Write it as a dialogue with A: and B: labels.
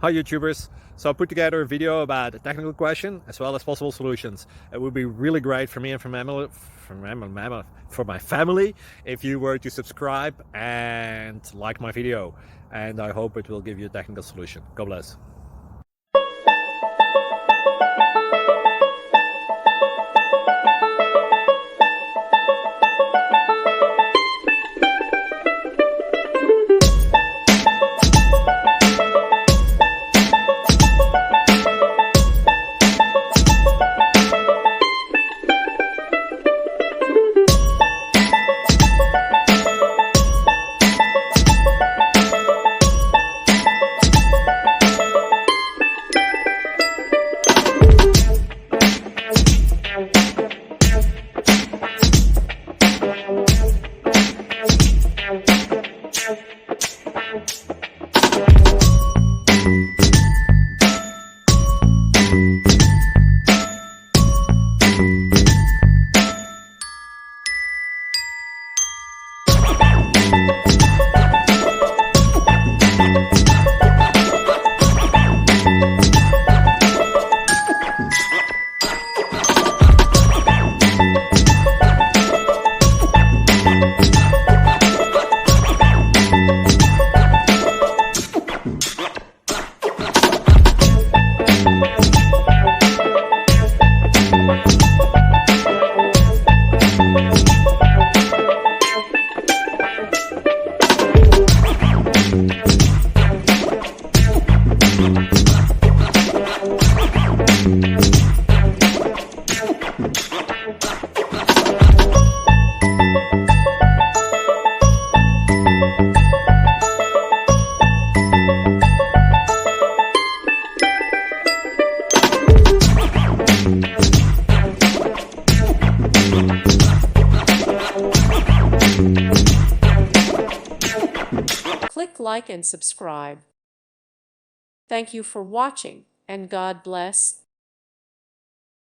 A: Hi YouTubers. So I put together a video about a technical question as well as possible solutions. It would be really great for me and for my family if you were to subscribe and like my video, and I hope it will give you a technical solution. God bless.
B: Click like and subscribe. Thank you for watching, and God bless.